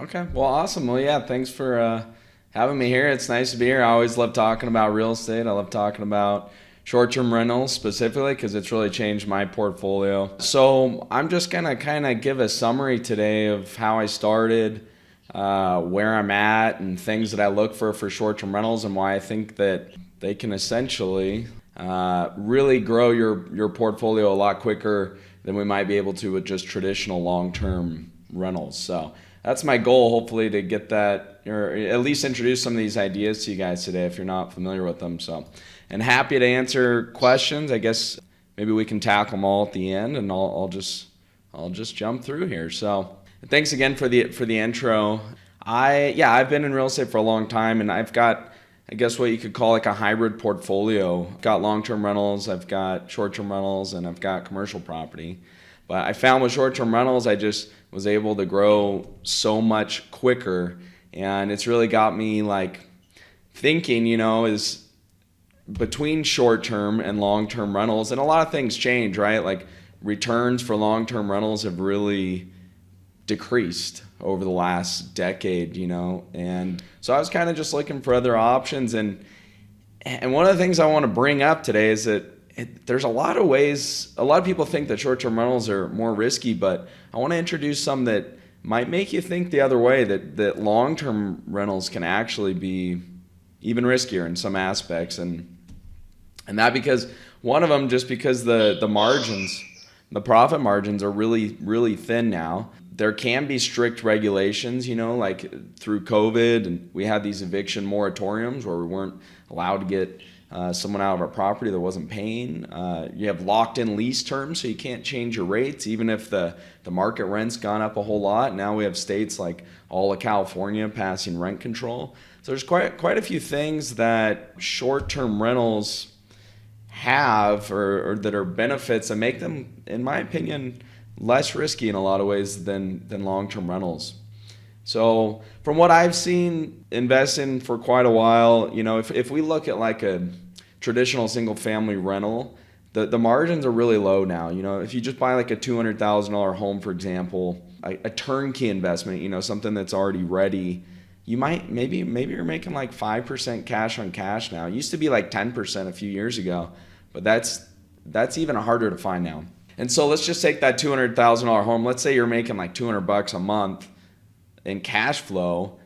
Okay. Well, awesome. Well, yeah, thanks for having me here. It's nice to be here. I always love talking about real estate. I love talking about short-term rentals specifically because it's really changed my portfolio. So I'm just going to kind of give a summary today of how I started, where I'm at, and things that I look for short-term rentals and why I think that they can essentially really grow your portfolio a lot quicker than we might be able to with just traditional long-term rentals. So that's my goal, hopefully, to get that, or at least introduce some of these ideas to you guys today if you're not familiar with them. So, and happy to answer questions. I guess maybe we can tackle them all at the end, and I'll just jump through here. So, thanks again for the intro. I've been in real estate for a long time, and I've got, I guess, what you could call like a hybrid portfolio. I've got long-term rentals, I've got short-term rentals, and I've got commercial property. But I found with short-term rentals, I just was able to grow so much quicker, and it's really got me like thinking, is between short-term and long-term rentals, and a lot of things change, right? Like returns for long-term rentals have really decreased over the last decade, and so I was kind of just looking for other options, and one of the things I want to bring up today is that there's a lot of ways. A lot of people think that short-term rentals are more risky, but I want to introduce some that might make you think the other way, that long-term rentals can actually be even riskier in some aspects, and that because one of them, just because the margins, the profit margins are really, really thin now. There can be strict regulations, like through COVID, and we had these eviction moratoriums where we weren't allowed to get someone out of our property that wasn't paying. You have locked-in lease terms, so you can't change your rates, even if the market rent's gone up a whole lot. Now we have states like all of California passing rent control. So there's quite a few things that short-term rentals have, or that are benefits that make them, in my opinion, less risky in a lot of ways than long-term rentals. So from what I've seen investing for quite a while, if we look at like a traditional single-family rental, the margins are really low now. If you just buy like a $200,000 home, for example, a turnkey investment, something that's already ready, you might maybe you're making like 5% cash on cash now. It used to be like 10% a few years ago, but that's even harder to find now. And so let's just take that $200,000 home. Let's say you're making like $200 a month in cash flow,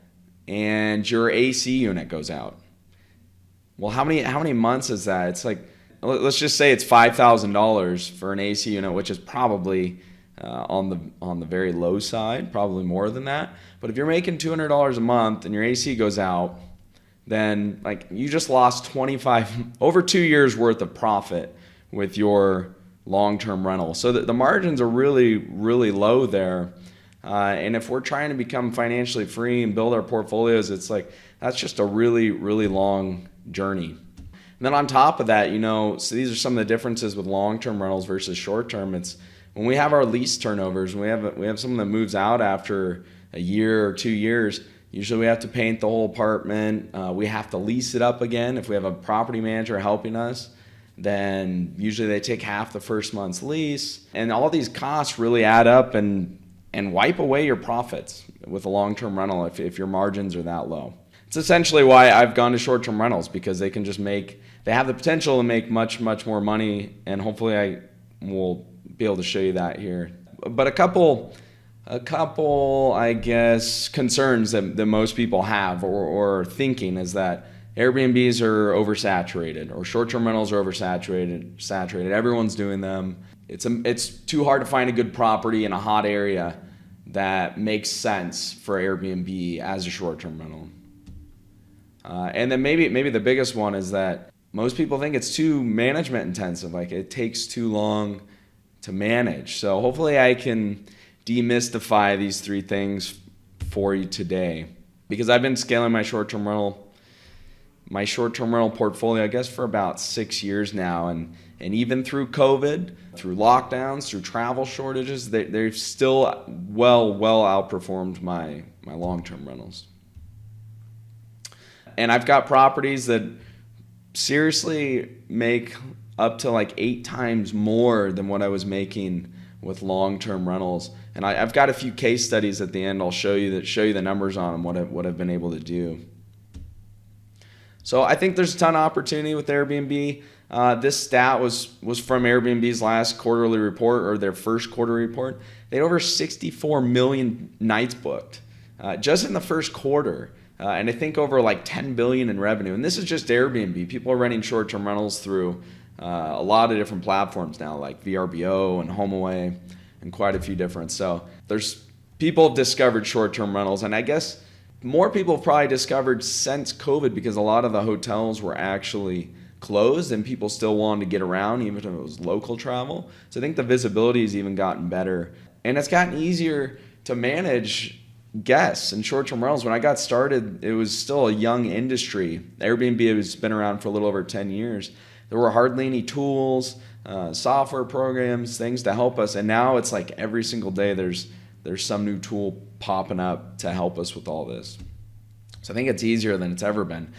and your AC unit goes out. Well, how many months is that? It's like, let's just say it's $5,000 for an AC unit, which is probably on the very low side, probably more than that. But if you're making $200 a month and your AC goes out, then like you just lost over 2 years worth of profit with your long-term rental. So the margins are really, really low there. And if we're trying to become financially free and build our portfolios, it's like that's just a really, really long journey. And then on top of that, so these are some of the differences with long-term rentals versus short-term. It's when we have our lease turnovers, we have someone that moves out after a year or 2 years. Usually we have to paint the whole apartment. We have to lease it up again. If we have a property manager helping us, then usually they take half the first month's lease. And all these costs really add up and wipe away your profits with a long-term rental if your margins are that low. It's essentially why I've gone to short-term rentals, because they can they have the potential to make much, much more money, and hopefully I will be able to show you that here. But a couple, I guess, concerns that most people have or thinking is that Airbnbs are oversaturated, or short-term rentals are oversaturated. Everyone's doing them. It's too hard to find a good property in a hot area that makes sense for Airbnb as a short-term rental. And then maybe the biggest one is that most people think it's too management intensive, like it takes too long to manage. So hopefully I can demystify these three things for you today, because I've been scaling my short-term rental portfolio, I guess, for about 6 years now, and even through COVID, through lockdowns, through travel shortages, they've still well outperformed my long-term rentals. And I've got properties that seriously make up to like 8 times more than what I was making with long-term rentals. And I've got a few case studies at the end I'll show you the numbers on them, what I've been able to do. So I think there's a ton of opportunity with Airbnb. This stat was from Airbnb's last quarterly report, or their first quarter report. They had over 64 million nights booked just in the first quarter. And I think over like 10 billion in revenue. And this is just Airbnb. People are renting short-term rentals through a lot of different platforms now, like VRBO and HomeAway and quite a few different. So there's people have discovered short-term rentals, and I guess more people have probably discovered since COVID, because a lot of the hotels were actually closed and people still wanted to get around, even if it was local travel. So I think the visibility has even gotten better, and it's gotten easier to manage guests and short-term rentals. When I got started, it was still a young industry. Airbnb has been around for a little over 10 years. There were hardly any tools, software programs, things to help us, and now it's like every single day there's some new tool popping up to help us with all this. So I think it's easier than it's ever been.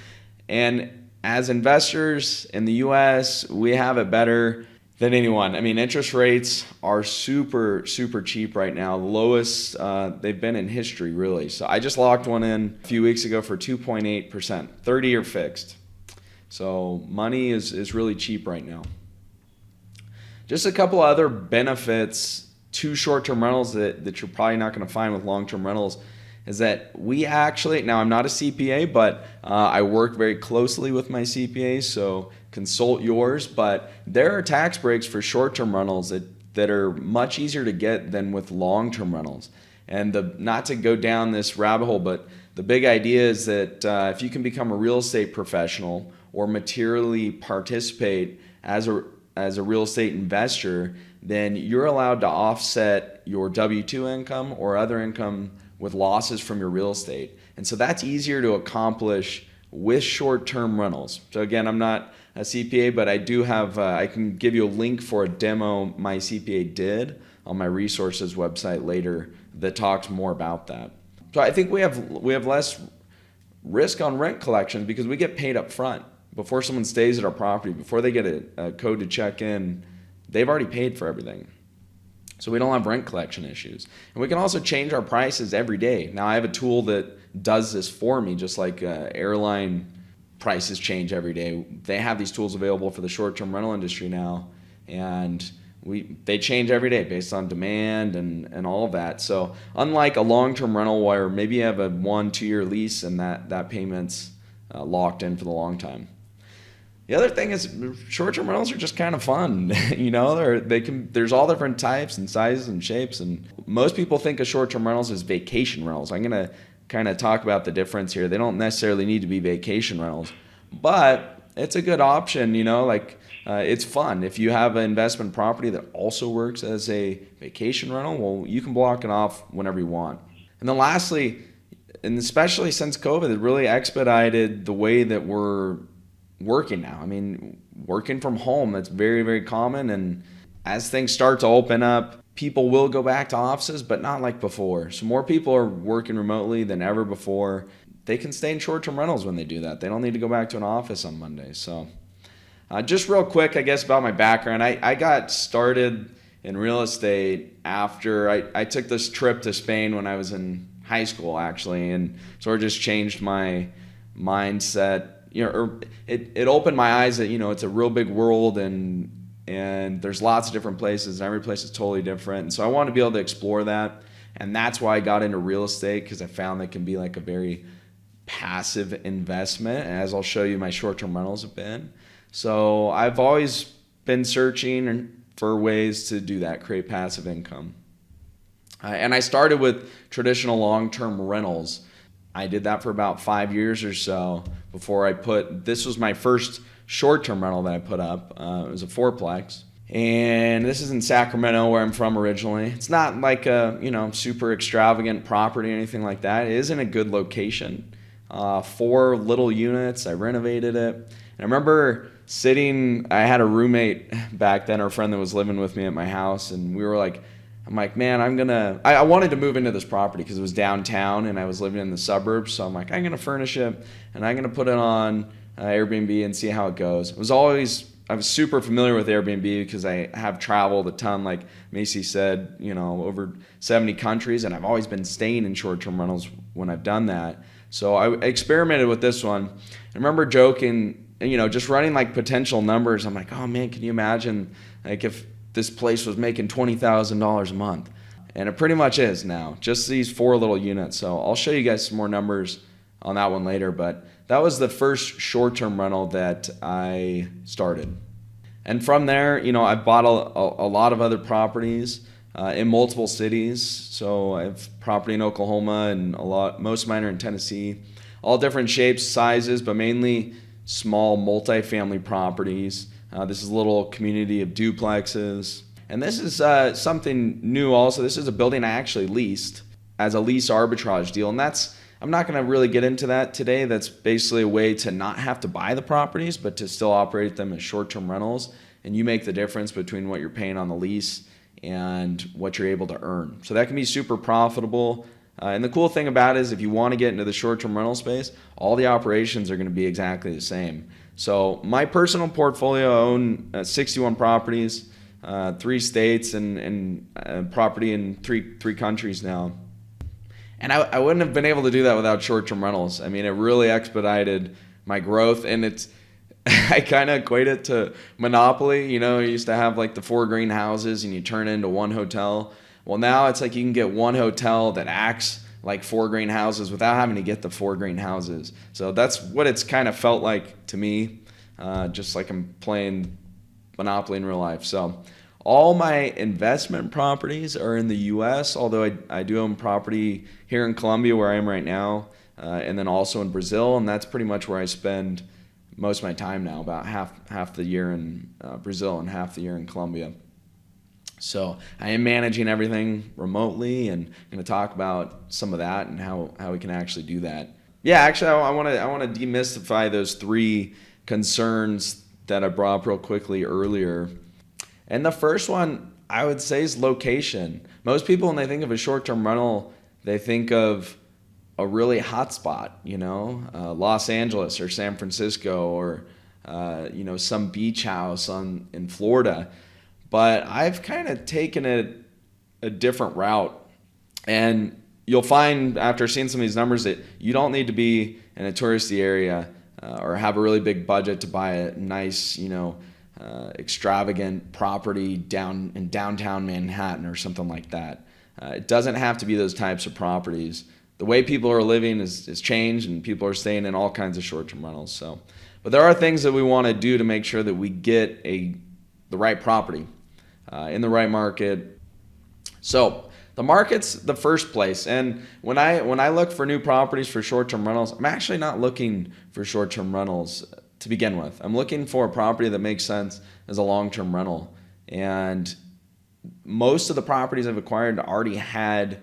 And as investors in the US, we have it better than anyone. I mean, interest rates are super, super cheap right now. The lowest they've been in history, really. So I just locked one in a few weeks ago for 2.8%, 30-year fixed. So money is really cheap right now. Just a couple other benefits to short-term rentals that you're probably not going to find with long-term rentals is that we actually, now I'm not a CPA, but I work very closely with my CPA, so consult yours, but there are tax breaks for short-term rentals that are much easier to get than with long-term rentals. And not to go down this rabbit hole, but the big idea is that if you can become a real estate professional or materially participate as a real estate investor, then you're allowed to offset your W-2 income or other income with losses from your real estate. And so that's easier to accomplish with short-term rentals. So again, I'm not a CPA, but I do have, I can give you a link for a demo my CPA did on my resources website later that talks more about that. So I think we have less risk on rent collection because we get paid up front. Before someone stays at our property, before they get a code to check in, they've already paid for everything. So we don't have rent collection issues. And we can also change our prices every day. Now I have a tool that does this for me, just like airline prices change every day. They have these tools available for the short-term rental industry now, and they change every day based on demand and all of that. So unlike a long-term rental where maybe you have a 1-2 year lease and that payment's locked in for the long time. The other thing is short-term rentals are just kind of fun. You know, there's all different types and sizes and shapes, and most people think of short-term rentals as vacation rentals. I'm going to kind of talk about the difference here. They don't necessarily need to be vacation rentals, but it's a good option, you know, like it's fun. If you have an investment property that also works as a vacation rental, well, you can block it off whenever you want. And then lastly, and especially since COVID, it really expedited the way that we're working now. I mean, working from home, that's very, very common. And as things start to open up, people will go back to offices, but not like before. So more people are working remotely than ever before. They can stay in short-term rentals when they do that. They don't need to go back to an office on Monday. So just real quick, I guess, about my background. I got started in real estate after I took this trip to Spain when I was in high school, actually, and sort of just changed my mindset. You know, or it opened my eyes that, you know, it's a real big world and there's lots of different places and every place is totally different. And so I wanted to be able to explore that. And that's why I got into real estate, because I found that can be like a very passive investment, as I'll show you my short-term rentals have been. So I've always been searching for ways to do that, create passive income. And I started with traditional long-term rentals. I did that for about 5 years or so before this was my first short-term rental that I put up. It was a fourplex. And this is in Sacramento, where I'm from originally. It's not like a, you know, super extravagant property or anything like that. It is in a good location. 4 little units. I renovated it. And I remember I had a roommate back then, or a friend that was living with me at my house, and we were like, I'm like, man, I wanted to move into this property because it was downtown and I was living in the suburbs. So I'm going to furnish it and I'm going to put it on Airbnb and see how it goes. It was always was super familiar with Airbnb because I have traveled a ton, like Macy said, over 70 countries, and I've always been staying in short-term rentals when I've done that. So I experimented with this one. I remember joking, just running like potential numbers. I'm like, oh man, can you imagine like if this place was making $20,000 a month? And it pretty much is now, just these 4 little units. So I'll show you guys some more numbers on that one later, but that was the first short-term rental that I started. And from there, I bought a lot of other properties in multiple cities. So I have property in Oklahoma and most of mine are in Tennessee, all different shapes, sizes, but mainly small multifamily properties. This is a little community of duplexes. And this is something new also. This is a building I actually leased as a lease arbitrage deal. And I'm not going to really get into that today. That's basically a way to not have to buy the properties, but to still operate them as short-term rentals. And you make the difference between what you're paying on the lease and what you're able to earn. So that can be super profitable. And the cool thing about it is if you want to get into the short-term rental space, all the operations are going to be exactly the same. So my personal portfolio, I own 61 properties, 3 states, and property in three countries now. And I wouldn't have been able to do that without short-term rentals. I mean, it really expedited my growth, and I kind of equate it to Monopoly. You used to have like the 4 green houses and you turn it into one hotel. Well, now it's like you can get one hotel that acts like 4 green houses without having to get the 4 green houses. So that's what it's kind of felt like to me, just like I'm playing Monopoly in real life. So all my investment properties are in the U.S., although I do own property here in Colombia where I am right now, and then also in Brazil, and that's pretty much where I spend most of my time now, about half the year in Brazil and half the year in Colombia. So I am managing everything remotely, and I'm going to talk about some of that and how we can actually do that. Yeah, actually, I want to demystify those 3 concerns that I brought up real quickly earlier. And the first one I would say is location. Most people, when they think of a short-term rental, they think of a really hot spot, Los Angeles or San Francisco or, some beach house in Florida. But I've kind of taken it a different route. And you'll find after seeing some of these numbers that you don't need to be in a touristy area or have a really big budget to buy a nice, extravagant property down in downtown Manhattan or something like that. It doesn't have to be those types of properties. The way people are living is changed, and people are staying in all kinds of short-term rentals. But there are things that we want to do to make sure that we get the right property in the right market. So the market's the first place. And when I look for new properties for short-term rentals, I'm actually not looking for short-term rentals to begin with. I'm looking for a property that makes sense as a long-term rental. And most of the properties I've acquired already had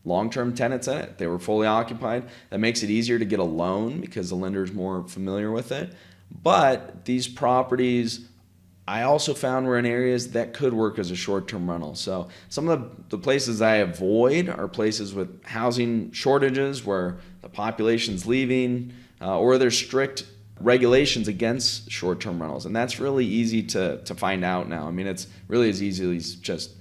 long-term tenants in it. They were fully occupied. That makes it easier to get a loan because the lender's more familiar with it. But these properties I also found were in areas that could work as a short-term rental. So some of the places I avoid are places with housing shortages where the population's leaving or there's strict regulations against short-term rentals. And that's really easy to find out now. I mean, it's really as easy as just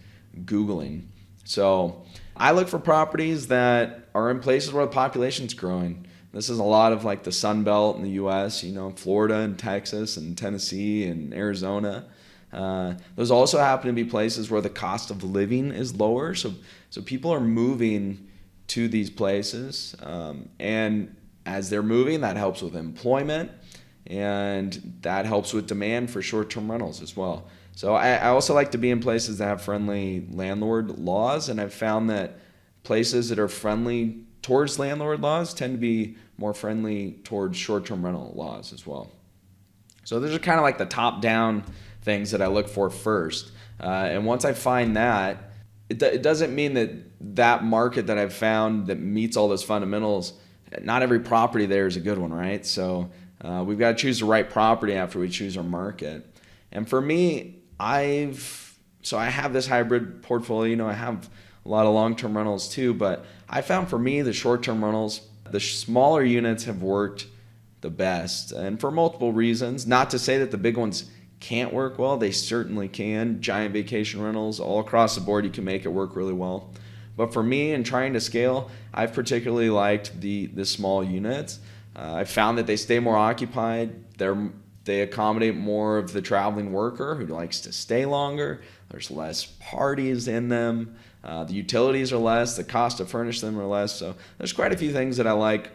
Googling. So I look for properties that are in places where the population's growing. This is a lot of like the Sun Belt in the U.S., Florida and Texas and Tennessee and Arizona. Those also happen to be places where the cost of living is lower. So people are moving to these places. And as they're moving, that helps with employment. And that helps with demand for short-term rentals as well. So I also like to be in places that have friendly landlord laws. And I've found that places that are friendly towards landlord laws tend to be more friendly towards short-term rental laws as well. So those are kind of like the top-down things that I look for first. And once I find that, it doesn't mean that market that I've found that meets all those fundamentals, not every property there is a good one, right? So we've got to choose the right property after we choose our market. And for me, I have this hybrid portfolio. I have a lot of long-term rentals too, but I found for me the short-term rentals, the smaller units have worked the best, and for multiple reasons. Not to say that the big ones can't work well. They certainly can. Giant vacation rentals, all across the board, you can make it work really well. But for me, in trying to scale, I've particularly liked the small units. I've found that they stay more occupied. They accommodate more of the traveling worker who likes to stay longer. There's less parties in them. The utilities are less. The cost to furnish them are less. So there's quite a few things that I like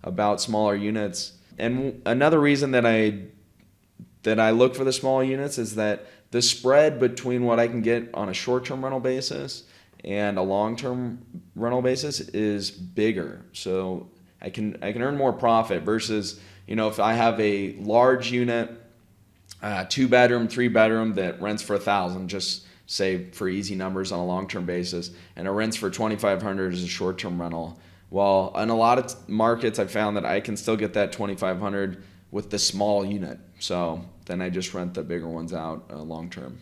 about smaller units. And another reason that I look for the small units is that the spread between what I can get on a short-term rental basis and a long-term rental basis is bigger. So I can earn more profit versus, if I have a large unit, 2-bedroom, 3-bedroom that rents for $1,000, just say for easy numbers on a long-term basis, and it rents for $2,500 as a short-term rental. Well, in a lot of markets, I found that I can still get that $2,500 with the small unit. So then I just rent the bigger ones out long-term.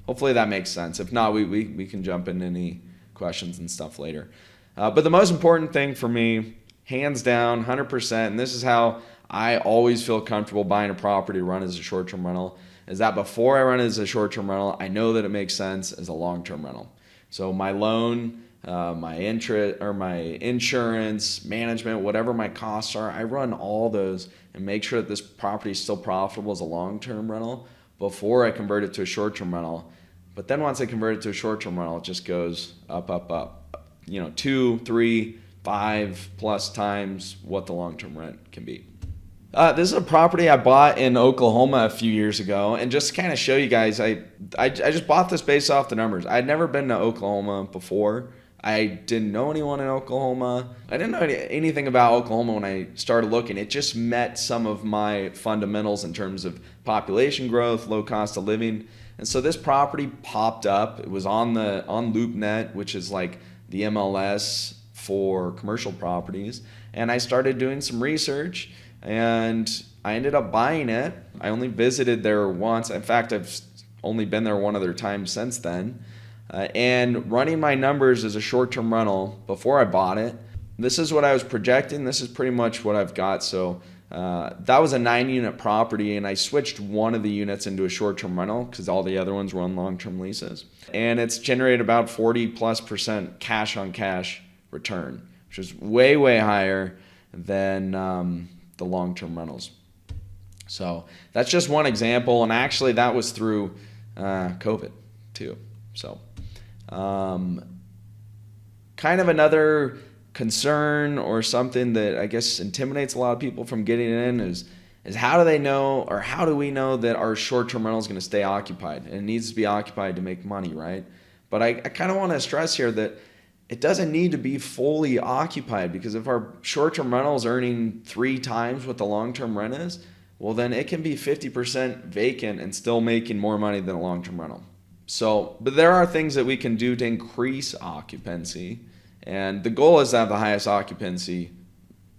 Hopefully that makes sense. If not, we can jump into any questions and stuff later. But the most important thing for me, hands down, 100%, and this is how I always feel comfortable buying a property to run as a short-term rental, is that before I run it as a short-term rental, I know that it makes sense as a long-term rental. So my loan, my interest, or my insurance, management, whatever my costs are, I run all those and make sure that this property is still profitable as a long-term rental before I convert it to a short-term rental. But then once I convert it to a short-term rental, it just goes up, up, up. 2, 3, 5 plus times what the long-term rent can be. This is a property I bought in Oklahoma a few years ago, and just to kind of show you guys, I just bought this based off the numbers. I'd never been to Oklahoma before. I didn't know anyone in Oklahoma. I didn't know anything about Oklahoma when I started looking. It just met some of my fundamentals in terms of population growth, low cost of living. And so this property popped up. It was on LoopNet, which is like the MLS for commercial properties. And I started doing some research, and I ended up buying it. I only visited there once. In fact, I've only been there one other time since then. And running my numbers as a short-term rental before I bought it, this is what I was projecting. This is pretty much what I've got. So that was a 9-unit property, and I switched one of the units into a short-term rental because all the other ones were on long-term leases. And it's generated about 40+% cash-on-cash return, which is way, way higher than the long-term rentals. So that's just one example, and actually that was through COVID too. So kind of another concern or something that I guess intimidates a lot of people from getting in is how do they know, or how do we know that our short-term rental is going to stay occupied? And it needs to be occupied to make money, right? But I kind of want to stress here that it doesn't need to be fully occupied, because if our short-term rental is earning 3 times what the long-term rent is, well, then it can be 50% vacant and still making more money than a long-term rental. So, but there are things that we can do to increase occupancy, and the goal is to have the highest occupancy,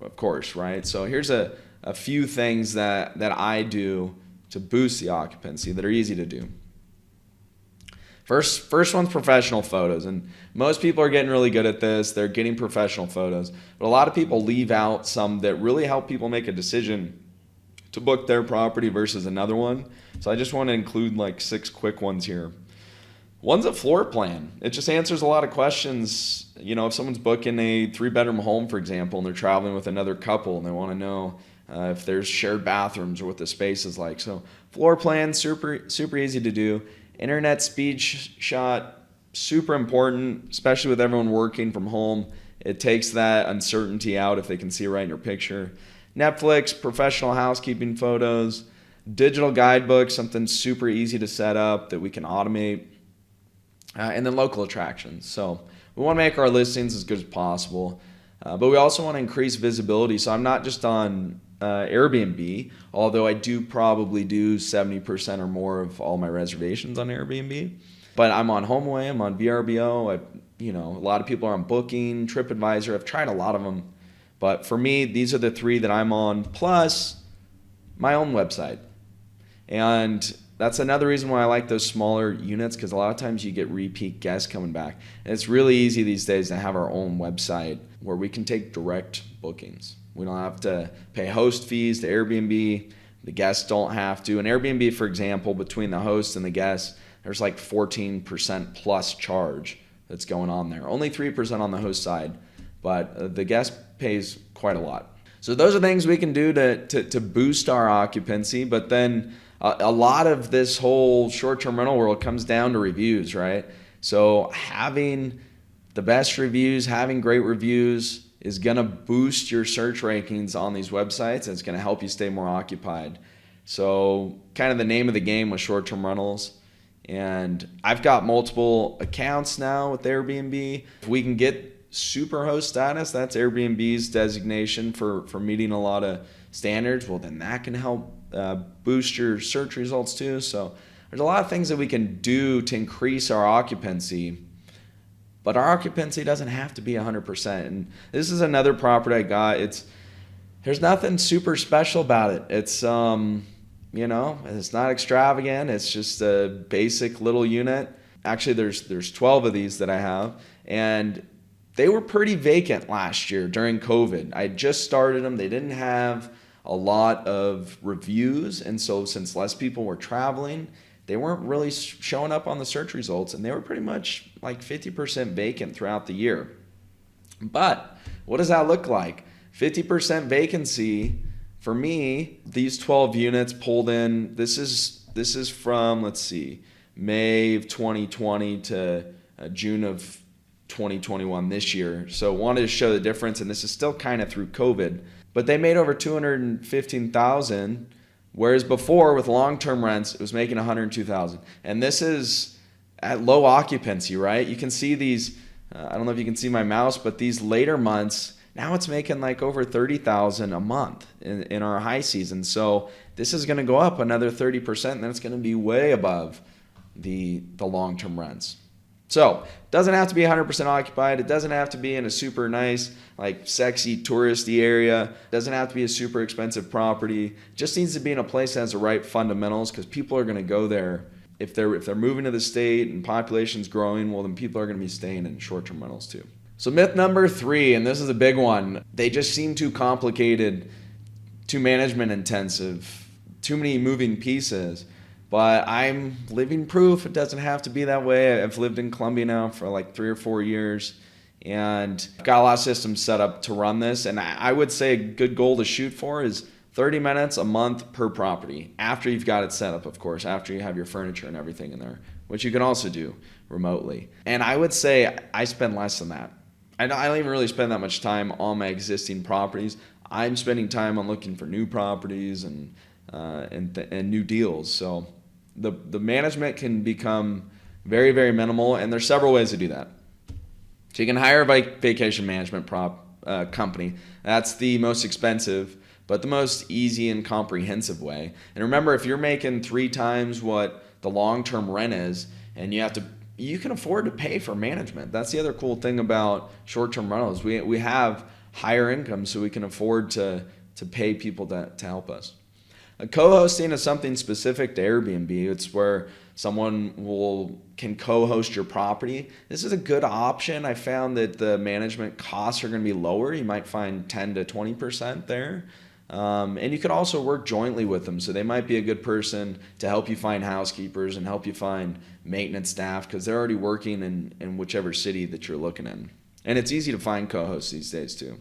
of course, right? So here's a few things that I do to boost the occupancy that are easy to do. First one's professional photos, and most people are getting really good at this. They're getting professional photos, but a lot of people leave out some that really help people make a decision to book their property versus another one. So I just want to include like 6 quick ones here. One's a floor plan. It just answers a lot of questions. If someone's booking a 3-bedroom home, for example, and they're traveling with another couple and they want to know if there's shared bathrooms or what the space is like. So floor plan, super easy to do. Internet speed shot, super important, especially with everyone working from home. It takes that uncertainty out if they can see right in your picture. Netflix, professional housekeeping photos, digital guidebook, something super easy to set up that we can automate. And then local attractions. So we want to make our listings as good as possible, but we also want to increase visibility. So I'm not just on Airbnb, although I do probably do 70% or more of all my reservations on Airbnb. But I'm on HomeAway, I'm on VRBO. A lot of people are on Booking, TripAdvisor. I've tried a lot of them, but for me, these are the 3 that I'm on, plus my own website. And that's another reason why I like those smaller units, because a lot of times you get repeat guests coming back. And it's really easy these days to have our own website where we can take direct bookings. We don't have to pay host fees to Airbnb, The guests don't have to. An Airbnb, for example, between the host and the guest, there's like 14% plus charge that's going on there. Only 3% on the host side, but the guest pays quite a lot. So those are things we can do to boost our occupancy. But then a lot of this whole short-term rental world comes down to reviews, right? So having the best reviews, having great reviews is going to boost your search rankings on these websites, and it's going to help you stay more occupied. So kind of the name of the game with short-term rentals. And I've got multiple accounts now with Airbnb. If we can get superhost status, that's Airbnb's designation for meeting a lot of standards, well, then that can help boost your search results too. So there's a lot of things that we can do to increase our occupancy, but our occupancy doesn't have to be 100%. And this is another property I got. There's nothing super special about it. It's it's not extravagant. It's just a basic little unit. Actually, there's 12 of these that I have, and they were pretty vacant last year during COVID. I just started them. They didn't have a lot of reviews, and so since less people were traveling, they weren't really showing up on the search results, and they were pretty much like 50% vacant throughout the year. But what does that look like? 50% vacancy. For me, these 12 units pulled in, this is from, let's see, May of 2020 to June of 2021 this year. So wanted to show the difference, and this is still kind of through COVID. But they made over $215,000, whereas before with long-term rents, it was making $102,000. And this is at low occupancy, right? You can see these, I don't know if you can see my mouse, but these later months, now it's making like over $30,000 a month in our high season. So this is going to go up another 30%, and then it's going to be way above the long-term rents. So it doesn't have to be 100% occupied. It doesn't have to be in a super nice, like sexy touristy area. It doesn't have to be a super expensive property. It just needs to be in a place that has the right fundamentals, because people are going to go there. If they're moving to the state and population's growing, well, then people are going to be staying in short-term rentals too. So myth number 3, and this is a big one, they just seem too complicated, too management intensive, too many moving pieces. But I'm living proof it doesn't have to be that way. I've lived in Columbia now for like 3 or 4 years, and I've got a lot of systems set up to run this. And I would say a good goal to shoot for is 30 minutes a month per property, after you've got it set up, of course, after you have your furniture and everything in there, which you can also do remotely. And I would say I spend less than that. I don't even really spend that much time on my existing properties. I'm spending time on looking for new properties and new deals. So the management can become very, very minimal, and there's several ways to do that. So you can hire a vacation management company. That's the most expensive, but the most easy and comprehensive way. And remember, if you're making 3 times what the long-term rent is, and you can afford to pay for management. That's the other cool thing about short-term rentals. We have higher income, so we can afford to pay people to help us. Co-hosting is something specific to Airbnb. It's where someone can co-host your property. This is a good option. I found that the management costs are going to be lower. You might find 10 to 20% there. And you could also work jointly with them. So they might be a good person to help you find housekeepers and help you find maintenance staff, because they're already working in whichever city that you're looking in. And it's easy to find co-hosts these days too.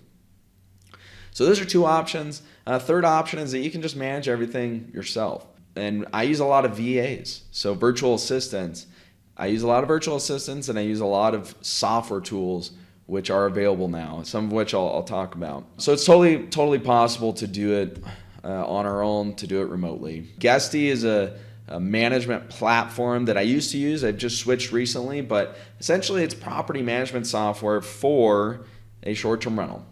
So those are 2 options. Third option is that you can just manage everything yourself. And I use a lot of VAs, so virtual assistants. I use a lot of virtual assistants, and I use a lot of software tools which are available now, some of which I'll talk about. So it's totally possible to do it on our own, to do it remotely. Guesty is a management platform that I used to use. I've just switched recently, but essentially it's property management software for a short-term rental.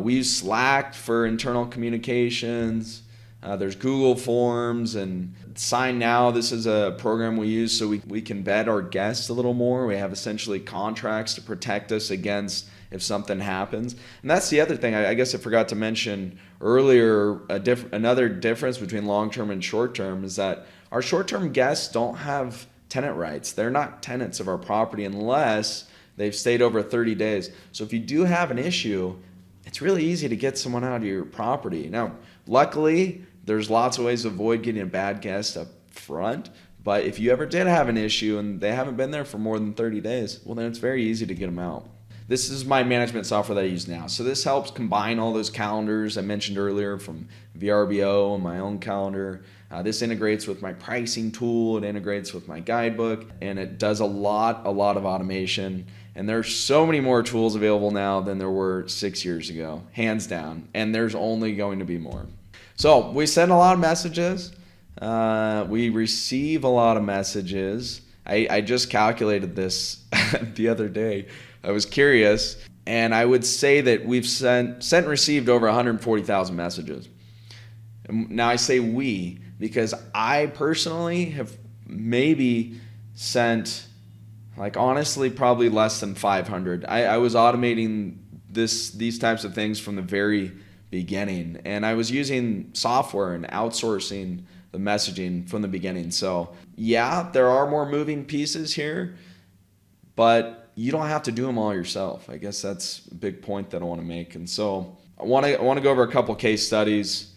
We use Slack for internal communications. There's Google Forms and Sign Now. This is a program we use so we can vet our guests a little more. We have essentially contracts to protect us against if something happens. And that's the other thing I guess I forgot to mention earlier. Another difference between long-term and short-term is that our short-term guests don't have tenant rights. They're not tenants of our property unless they've stayed over 30 days. So if you do have an issue, it's really easy to get someone out of your property. Now, luckily, There's lots of ways to avoid getting a bad guest up front. But if you ever did have an issue and they haven't been there for more than 30 days, well, then it's very easy to get them out. This is my management software that I use now. So this helps combine all those calendars I mentioned earlier from VRBO and my own calendar. This integrates with my pricing tool. It integrates with my guidebook, and it does a lot of automation. And there's so many more tools available now than there were 6 years ago, hands down. And there's only going to be more. So we send a lot of messages. We receive a lot of messages. I just calculated this the other day. I was curious, and I would say that we've sent and received over 140,000 messages. Now I say we because I personally have maybe sent, like, honestly, probably less than 500. I was automating these types of things from the very beginning, and I was using software and outsourcing the messaging from the beginning. So yeah, there are more moving pieces here, but you don't have to do them all yourself. I guess that's a big point that I want to make. And so I want to go over a couple case studies,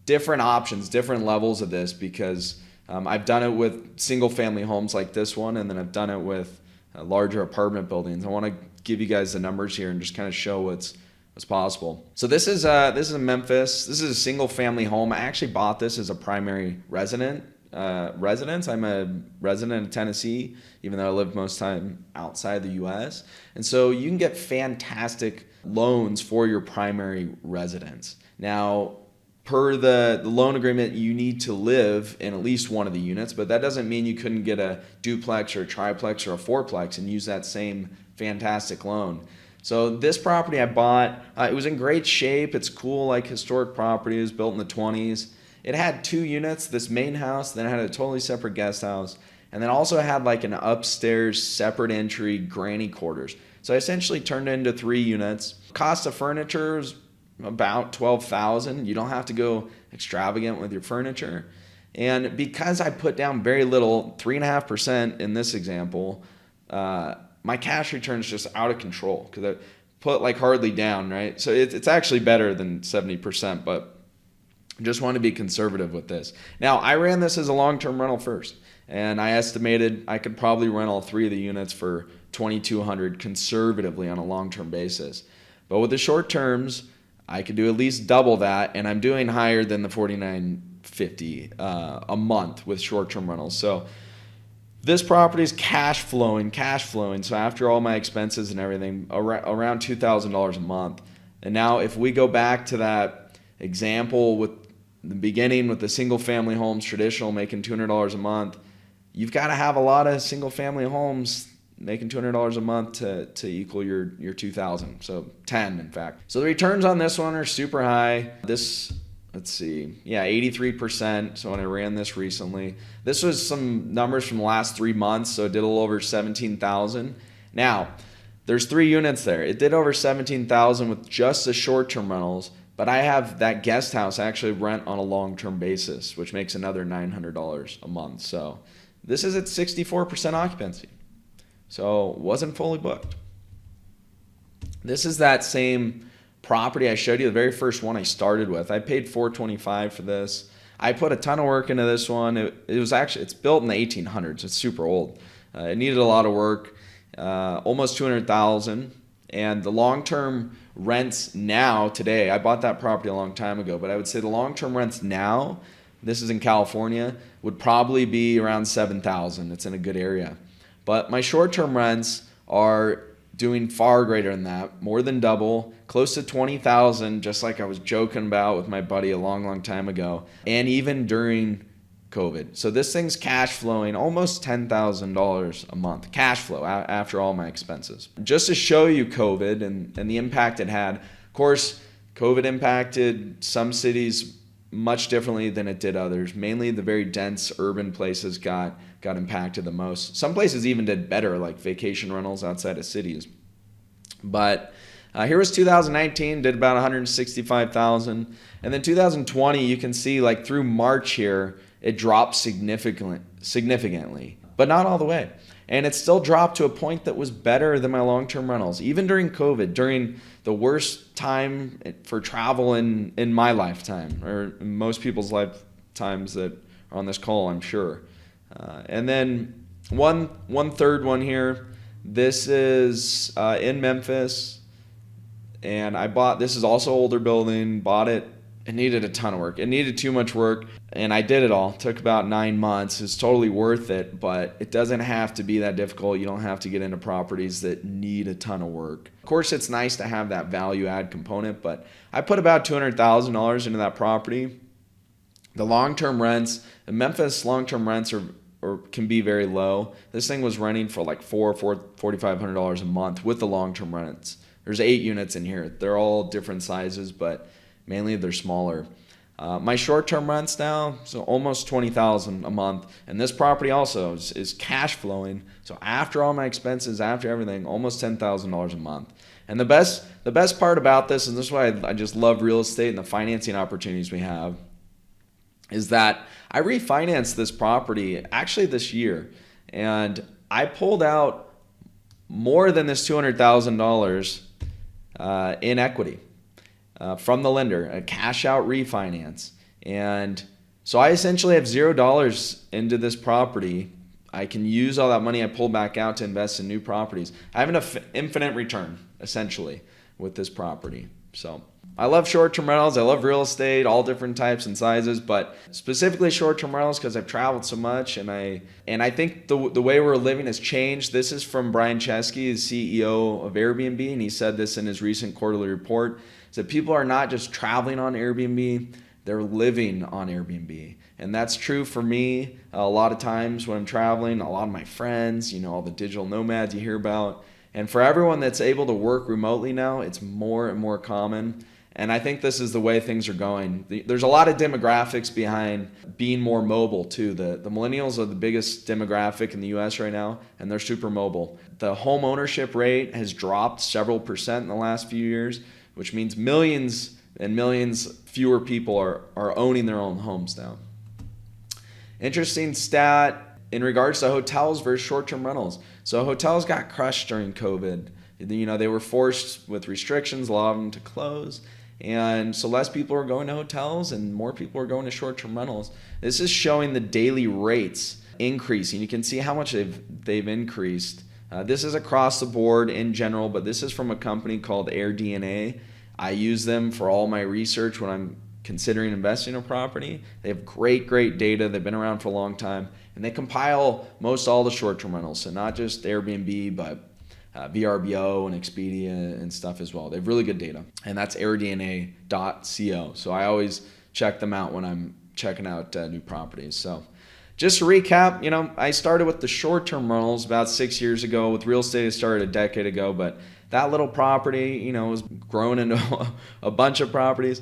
different options, different levels of this, because I've done it with single family homes like this one, and then I've done it with larger apartment buildings. I want to give you guys the numbers here and just kind of show what's possible. So this is in Memphis. This is a single family home. I actually bought this as a primary residence. I'm a resident of Tennessee, even though I live most time outside the U.S. And so you can get fantastic loans for your primary residence. Now, per the loan agreement, you need to live in at least one of the units, but that doesn't mean you couldn't get a duplex or a triplex or a fourplex and use that same fantastic loan. So this property I bought, it was in great shape. It's cool, like historic property. It was built in the 20s. It had 2 units, this main house, then it had a totally separate guest house, and then also had like an upstairs separate entry granny quarters. So I essentially turned it into 3 units. Cost of furniture is about $12,000. You don't have to go extravagant with your furniture. And because I put down very little, 3.5% in this example, my cash return is just out of control because I put like hardly down, right? So it's actually better than 70%, but just want to be conservative with this. Now, I ran this as a long-term rental first, and I estimated I could probably rent all 3 of the units for $2,200 conservatively on a long-term basis. But with the short terms, I could do at least double that, and I'm doing higher than the $4,950 a month with short-term rentals. So this property is cash flowing. So after all my expenses and everything, around $2,000 a month. And now if we go back to that example with the beginning with the single family homes, traditional, making $200 a month, you've got to have a lot of single family homes making $200 a month to equal your 2,000. So 10, in fact. So the returns on this one are super high. This, let's see, yeah, 83%. So when I ran this recently, this was some numbers from the last 3 months. So it did a little over 17,000. Now, there's 3 units there. It did over 17,000 with just the short-term rentals. But I have that guest house actually rent on a long-term basis, which makes another $900 a month. So this is at 64% occupancy. So wasn't fully booked. This is that same property I showed you, the very first one I started with. I paid $425 for this. I put a ton of work into this one. It's built in the 1800s. It's super old. It needed a lot of work, almost $200,000. And the long-term rents now, today, I bought that property a long time ago, but I would say the long-term rents now, this is in California, would probably be around $7,000. It's in a good area. But my short-term rents are doing far greater than that, more than double, close to $20,000, just like I was joking about with my buddy a long time ago, and even during COVID. So this thing's cash flowing almost $10,000 a month, cash flow after all my expenses. Just to show you COVID and the impact it had. Of course, COVID impacted some cities much differently than it did others. Mainly the very dense urban places got impacted the most. Some places even did better, like vacation rentals outside of cities. But here was 2019, did about 165,000. And then 2020, you can see like through March here, it dropped significantly, but not all the way. And it still dropped to a point that was better than my long-term rentals, even during COVID, during the worst time for travel in my lifetime, or in most people's lifetimes that are on this call, I'm sure. And then one third one here. This is in Memphis, and this is also older building, bought it. It needed a ton of work. It needed too much work, and I did it all. It took about 9 months. It's totally worth it, but it doesn't have to be that difficult. You don't have to get into properties that need a ton of work. Of course, it's nice to have that value add component, but I put about $200,000 into that property. The long-term rents, the Memphis long-term rents can be very low. This thing was renting for like $4,500 a month with the long-term rents. There's 8 units in here. They're all different sizes, but mainly they're smaller. My short-term rents now, so almost $20,000 a month, and this property also is cash flowing. So after all my expenses, after everything, almost $10,000 a month. And the best part about this, and this is why I just love real estate and the financing opportunities we have, is that I refinanced this property actually this year, and I pulled out more than this $200,000 in equity. From the lender, a cash out refinance. And so I essentially have $0 into this property. I can use all that money I pulled back out to invest in new properties. I have an infinite return, essentially, with this property. So I love short-term rentals. I love real estate, all different types and sizes, but specifically short-term rentals because I've traveled so much, and I think the way we're living has changed. This is from Brian Chesky, the CEO of Airbnb, and he said this in his recent quarterly report. So people are not just traveling on Airbnb, they're living on Airbnb. And that's true for me a lot of times when I'm traveling, a lot of my friends, all the digital nomads you hear about. And for everyone that's able to work remotely now, it's more and more common. And I think this is the way things are going. There's a lot of demographics behind being more mobile too. The millennials are the biggest demographic in the US right now, and they're super mobile. The home ownership rate has dropped several percent in the last few years, which means millions and millions fewer people are owning their own homes now. Interesting stat in regards to hotels versus short-term rentals. So hotels got crushed during COVID. They were forced with restrictions, a lot of them to close. And so less people are going to hotels and more people are going to short-term rentals. This is showing the daily rates increasing. You can see how much they've increased. This is across the board in general, but this is from a company called AirDNA. I use them for all my research when I'm considering investing in a property. They have great data. They've been around for a long time, and they compile most all the short-term rentals. So not just Airbnb, but VRBO and Expedia and stuff as well. They have really good data, and that's airdna.co. So I always check them out when I'm checking out new properties. So just to recap, I started with the short-term rentals about 6 years ago. With real estate, I started a decade ago, but that little property, was grown into a bunch of properties.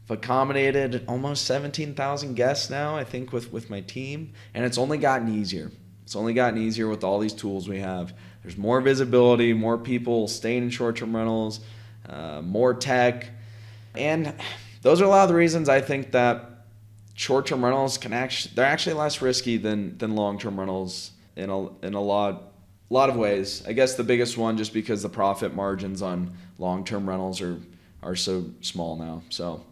I've accommodated almost 17,000 guests now, I think, with my team, and it's only gotten easier. It's only gotten easier with all these tools we have. There's more visibility, more people staying in short-term rentals, more tech, and those are a lot of the reasons I think that short-term rentals they're actually less risky than long-term rentals in a lot of ways. I guess the biggest one just because the profit margins on long-term rentals are so small now. So,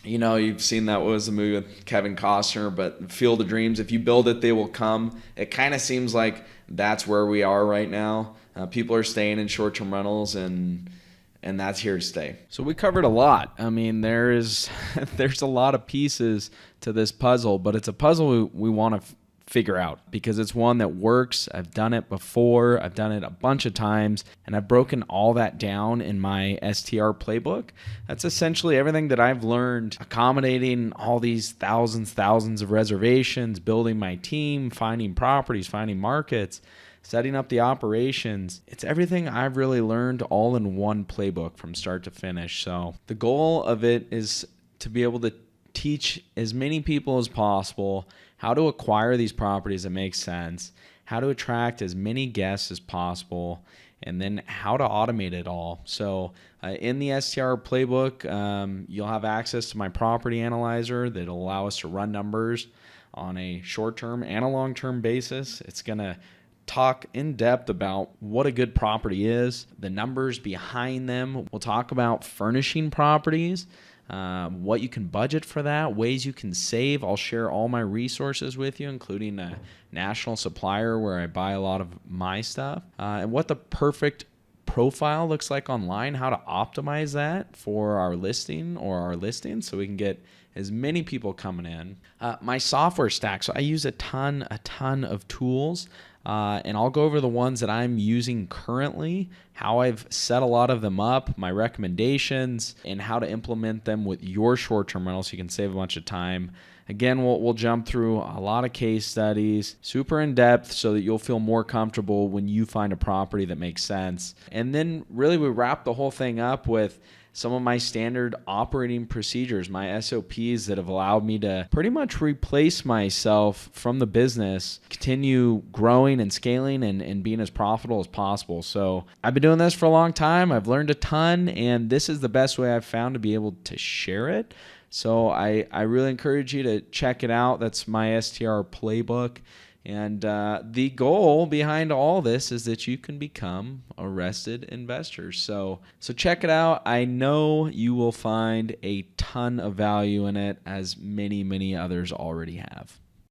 you've seen that was the movie with Kevin Costner, but Field of Dreams, if you build it, they will come. It kind of seems like that's where we are right now. People are staying in short-term rentals, and that's here to stay. So we covered a lot. I mean, there's a lot of pieces to this puzzle, but it's a puzzle we want to figure out because it's one that works. I've done it before. I've done it a bunch of times, and I've broken all that down in my STR playbook. That's essentially everything that I've learned accommodating all these thousands of reservations, building my team, finding properties, finding markets, setting up the operations. It's everything I've really learned all in one playbook from start to finish. So the goal of it is to be able to teach as many people as possible how to acquire these properties that make sense, how to attract as many guests as possible, and then how to automate it all. So in the STR playbook, you'll have access to my property analyzer that'll allow us to run numbers on a short-term and a long-term basis. It's going to talk in depth about what a good property is, the numbers behind them. We'll talk about furnishing properties, what you can budget for that, ways you can save. I'll share all my resources with you, including a national supplier where I buy a lot of my stuff, and what the perfect profile looks like online, how to optimize that for our listing or our listings so we can get as many people coming in. My software stack. So I use a ton of tools, and I'll go over the ones that I'm using currently, how I've set a lot of them up, my recommendations, and how to implement them with your short-term rental so you can save a bunch of time. Again, we'll jump through a lot of case studies, super in depth, so that you'll feel more comfortable when you find a property that makes sense. And then really we wrap the whole thing up with some of my standard operating procedures, my SOPs that have allowed me to pretty much replace myself from the business, continue growing and scaling and being as profitable as possible. So I've been doing this for a long time. I've learned a ton, and this is the best way I've found to be able to share it. So I really encourage you to check it out. That's my STR playbook. And the goal behind all this is that you can become a rested investor. So check it out. I know you will find a ton of value in it, as many others already have.